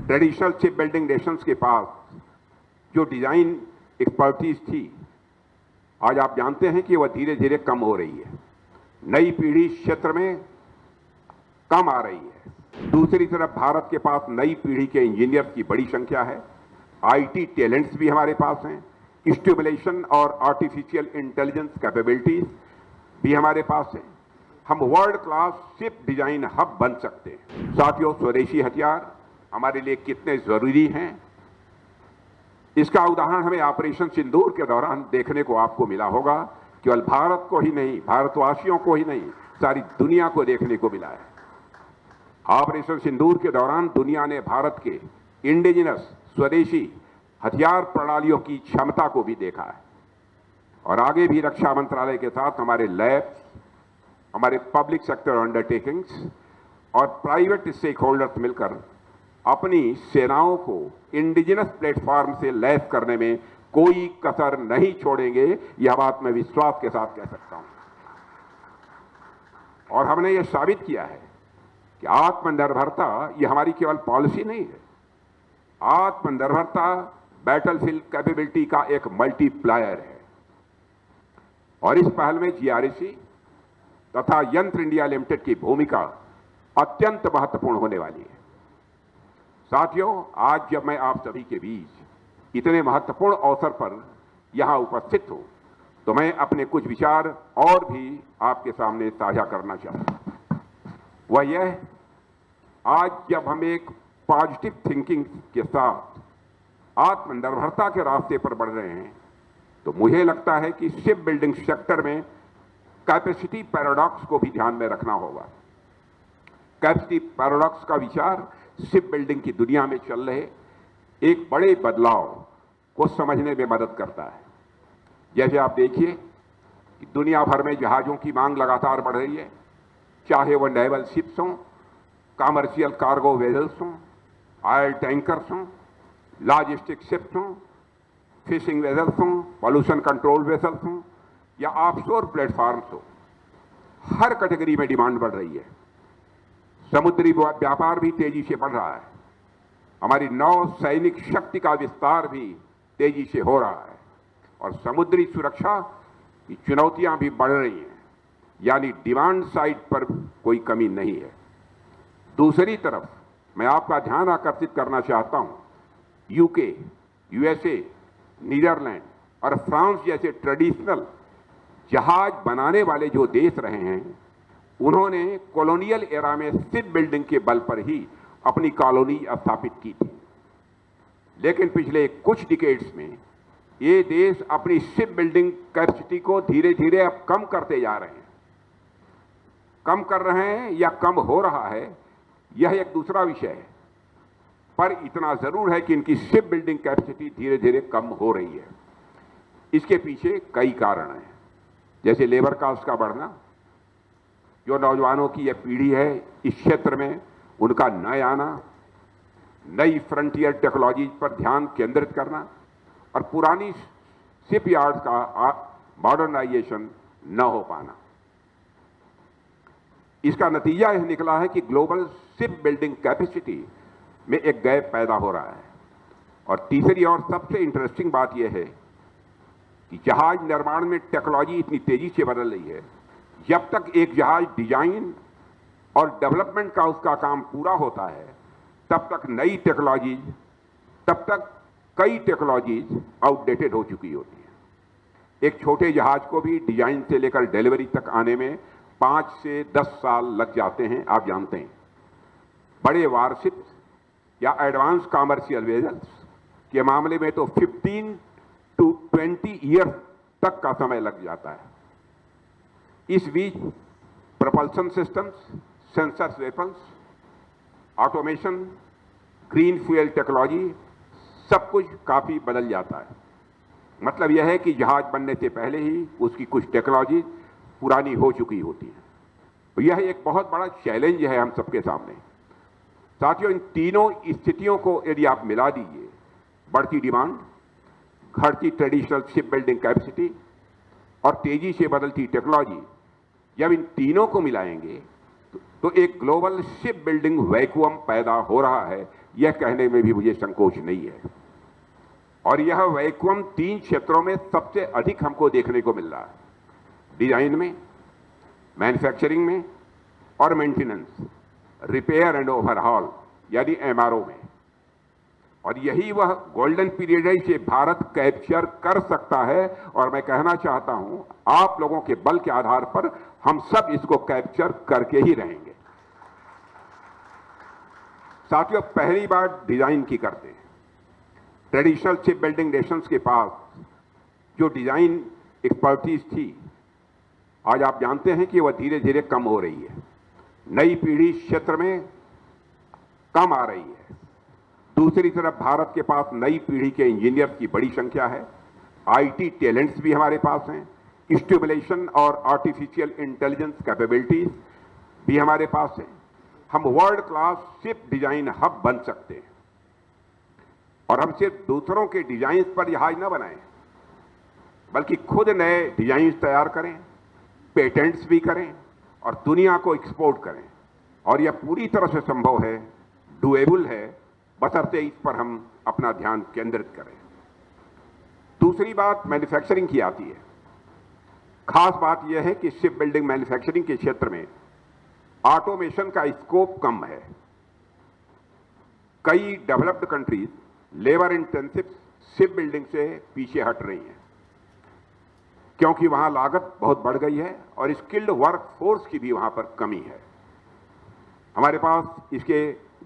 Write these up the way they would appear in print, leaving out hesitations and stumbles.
Traditional ship building Nations के पास जो design expertise थी, आज आप जानते हैं कि वह धीरे धीरे कम हो रही है। नई पीढ़ी इस क्षेत्र में कम आ रही है। दूसरी तरफ भारत के पास नई पीढ़ी के इंजीनियर्स की बड़ी संख्या है। आईटी टैलेंट्स भी हमारे पास हैं। स्टिमुलेशन और आर्टिफिशियल इंटेलिजेंस कैपेबिलिटीज भी हमारे पास है। हम world class ship design hub बन सकते हैं। साथियों, स्वदेशी हथियार हमारे लिए कितने जरूरी हैं, इसका उदाहरण हमें ऑपरेशन सिंदूर के दौरान देखने को आपको मिला होगा। केवल भारत को ही नहीं, भारतवासियों को ही नहीं, सारी दुनिया को देखने को मिला है। ऑपरेशन सिंदूर के दौरान दुनिया ने भारत के इंडिजिनस स्वदेशी हथियार प्रणालियों की क्षमता को भी देखा है। और आगे भी रक्षा मंत्रालय के साथ हमारे लैब्स, हमारे पब्लिक सेक्टर अंडरटेकिंग्स और प्राइवेट स्टेक होल्डर्स मिलकर अपनी सेनाओं को इंडिजिनस प्लेटफॉर्म से लैस करने में कोई कसर नहीं छोड़ेंगे। यह बात मैं विश्वास के साथ कह सकता हूं। और हमने यह साबित किया है कि आत्मनिर्भरता यह हमारी केवल पॉलिसी नहीं है। आत्मनिर्भरता बैटलफील्ड कैपेबिलिटी का एक मल्टीप्लायर है। और इस पहल में जीआरसी तथा यंत्र इंडिया लिमिटेड की भूमिका अत्यंत महत्वपूर्ण होने वाली है। साथियों, आज जब मैं आप सभी के बीच इतने महत्वपूर्ण अवसर पर यहां उपस्थित हूं, तो मैं अपने कुछ विचार और भी आपके सामने साझा करना चाहता हूं। वह यह, आज जब हम एक पॉजिटिव थिंकिंग के साथ आत्मनिर्भरता के रास्ते पर बढ़ रहे हैं, तो मुझे लगता है कि शिप बिल्डिंग सेक्टर में कैपेसिटी पैराडॉक्स को भी ध्यान में रखना होगा। कैपेसिटी पैराडॉक्स का विचार शिप बिल्डिंग की दुनिया में चल रहे एक बड़े बदलाव को समझने में मदद करता है। जैसे आप देखिए कि दुनिया भर में जहाजों की मांग लगातार बढ़ रही है, चाहे वह नेवल शिप्स हों, कमर्शियल कार्गो वेजल्स हों, ऑयल टैंकर्स हों, लॉजिस्टिक शिप्स हों, फिशिंग वेजल्स हों, पॉल्यूशन कंट्रोल वेजल्स हों या ऑफशोर प्लेटफॉर्म्स हों। हर कैटेगरी में डिमांड बढ़ रही है। समुद्री व्यापार भी तेजी से बढ़ रहा है। हमारी नौ सैनिक शक्ति का विस्तार भी तेजी से हो रहा है और समुद्री सुरक्षा की चुनौतियां भी बढ़ रही हैं, यानी डिमांड साइड पर कोई कमी नहीं है। दूसरी तरफ मैं आपका ध्यान आकर्षित करना चाहता हूं, यूके, यूएसए, नीदरलैंड और फ्रांस जैसे ट्रेडिशनल जहाज बनाने वाले जो देश रहे हैं, उन्होंने कॉलोनियल एरा में शिप बिल्डिंग के बल पर ही अपनी कॉलोनी स्थापित की थी। लेकिन पिछले कुछ डिकेड्स में ये देश अपनी शिप बिल्डिंग कैपेसिटी को धीरे धीरे अब कम करते जा रहे हैं। कम कर रहे हैं या कम हो रहा है, यह एक दूसरा विषय है, पर इतना जरूर है कि इनकी शिप बिल्डिंग कैपेसिटी धीरे धीरे कम हो रही है। इसके पीछे कई कारण हैं, जैसे लेबर कास्ट का बढ़ना, जो नौजवानों की यह पीढ़ी है इस क्षेत्र में उनका नए आना, नई फ्रंटियर टेक्नोलॉजी पर ध्यान केंद्रित करना और पुरानी शिप यार्ड का मॉडर्नाइजेशन न हो पाना। इसका नतीजा यह निकला है कि ग्लोबल शिप बिल्डिंग कैपेसिटी में एक गैप पैदा हो रहा है। और तीसरी और सबसे इंटरेस्टिंग बात यह है कि जहाज निर्माण में टेक्नोलॉजी इतनी तेजी से बदल रही है। जब तक एक जहाज डिजाइन और डेवलपमेंट का उसका काम पूरा होता है, तब तक कई टेक्नोलॉजीज आउटडेटेड हो चुकी होती है। एक छोटे जहाज को भी डिजाइन से लेकर डिलीवरी तक आने में 5 से 10 साल लग जाते हैं, आप जानते हैं। बड़े वारशिप्स या एडवांस कमर्शियल वेजल्स के मामले में तो 15 to 20 ईयर्स तक का समय लग जाता है। इस बीच propulsion systems, sensors, weapons, automation, green fuel technology, सब कुछ काफी बदल जाता है। मतलब यह है कि जहाज बनने से पहले ही उसकी कुछ टेक्नोलॉजी पुरानी हो चुकी होती है। तो यह एक बहुत बड़ा चैलेंज है हम सबके सामने। साथियों, इन तीनों स्थितियों को यदि आप मिला दीजिए, बढ़ती डिमांड, घटती ट्रेडिशनल शिप बिल्डिंग कैपेसिटी और तेजी से बदलती टेक्नोलॉजी, जब इन तीनों को मिलाएंगे तो एक ग्लोबल शिप बिल्डिंग वैक्यूम पैदा हो रहा है, यह कहने में भी मुझे संकोच नहीं है। और यह वैक्यूम 3 क्षेत्रों में सबसे अधिक हमको देखने को मिल रहा है, डिजाइन में, मैन्युफैक्चरिंग में और मेंटेनेंस, रिपेयर एंड ओवरहॉल यानी एमआरओ में। और यही वह गोल्डन पीरियड है जिसे भारत कैप्चर कर सकता है। और मैं कहना चाहता हूं, आप लोगों के बल के आधार पर हम सब इसको कैप्चर करके ही रहेंगे। साथियों, पहली बार डिजाइन की करते हैं। ट्रेडिशनल शिप बिल्डिंग नेशंस के पास जो डिजाइन एक्सपर्टीज थी, आज आप जानते हैं कि वह धीरे धीरे कम हो रही है। नई पीढ़ी क्षेत्र में कम आ रही है। दूसरी तरफ भारत के पास नई पीढ़ी के इंजीनियर्स की बड़ी संख्या है। आईटी टैलेंट्स भी हमारे पास हैं। स्टिमुलेशन और आर्टिफिशियल इंटेलिजेंस कैपेबिलिटीज भी हमारे पास हैं। हम world class ship design hub बन सकते हैं। और हम सिर्फ दूसरों के डिजाइन पर जहाज न बनाएं, बल्कि खुद नए डिजाइन तैयार करें, पेटेंट्स भी करें और दुनिया को एक्सपोर्ट करें। और यह पूरी तरह से संभव है, डुएबल है, बशर्ते इस पर हम अपना ध्यान केंद्रित करें। दूसरी बात मैन्युफैक्चरिंग की आती है। खास बात यह है कि शिप बिल्डिंग मैन्युफैक्चरिंग के क्षेत्र में ऑटोमेशन का स्कोप कम है। कई developed countries labour intensive ship building से पीछे हट रही हैं, क्योंकि वहां लागत बहुत बढ़ गई है और स्किल्ड वर्क फोर्स की भी वहां पर कमी है। हमारे पास इसके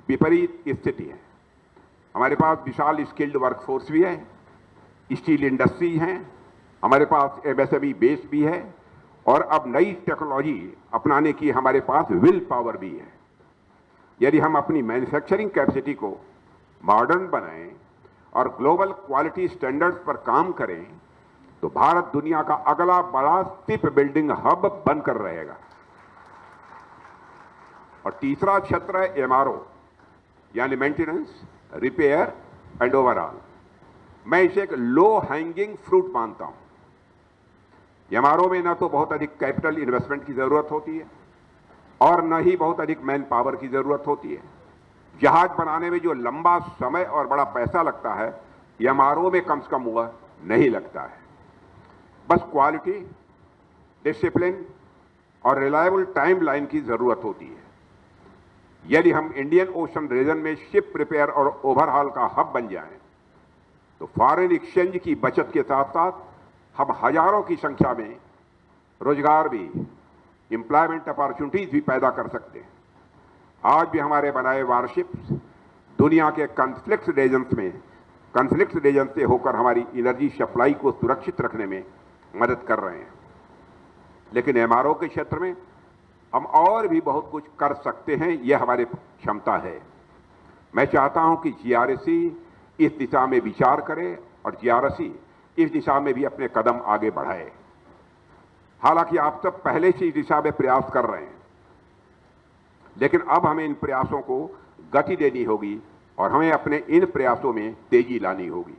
विपरीत स्थिति है। हमारे पास विशाल स्किल्ड वर्कफोर्स भी है, स्टील इंडस्ट्री है, हमारे पास एमएसएमई बेस भी है और अब नई टेक्नोलॉजी अपनाने की हमारे पास विल पावर भी है। यदि हम अपनी मैन्युफैक्चरिंग कैपेसिटी को मॉडर्न बनाएं और ग्लोबल क्वालिटी स्टैंडर्ड्स पर काम करें, तो भारत दुनिया का अगला बड़ा शिप बिल्डिंग हब बनकर रहेगा। और तीसरा क्षेत्र है एमआरओ यानी मेंटेनेंस, रिपेयर एंड ओवरऑल। मैं इसे एक लो हैंगिंग फ्रूट मानता हूं। एमआरओ में न तो बहुत अधिक कैपिटल इन्वेस्टमेंट की जरूरत होती है और न ही बहुत अधिक मैन पावर की जरूरत होती है। जहाज बनाने में जो लंबा समय और बड़ा पैसा लगता है, एमआरओ में कम से कम वह नहीं लगता है। बस क्वालिटी, डिसिप्लिन और रिलायबल टाइम लाइन की जरूरत होती है। यदि हम इंडियन ओशन रीजन में शिप रिपेयर और ओवरहॉल का हब बन जाएं, तो फॉरेन एक्सचेंज की बचत के साथ साथ हम हजारों की संख्या में रोजगार भी, एम्प्लॉयमेंट अपॉर्चुनिटीज भी पैदा कर सकते हैं। आज भी हमारे बनाए वारशिप्स दुनिया के कॉन्फ्लिक्ट रीजन से होकर हमारी एनर्जी सप्लाई को सुरक्षित रखने में मदद कर रहे हैं। लेकिन एमआरओ के क्षेत्र में हम और भी बहुत कुछ कर सकते हैं, यह हमारी क्षमता है। मैं चाहता हूं कि जीआरसी इस दिशा में विचार करे और जीआरसी इस दिशा में भी अपने कदम आगे बढ़ाए। हालांकि आप सब पहले से इस दिशा में प्रयास कर रहे हैं, लेकिन अब हमें इन प्रयासों को गति देनी होगी और हमें अपने इन प्रयासों में तेजी लानी होगी।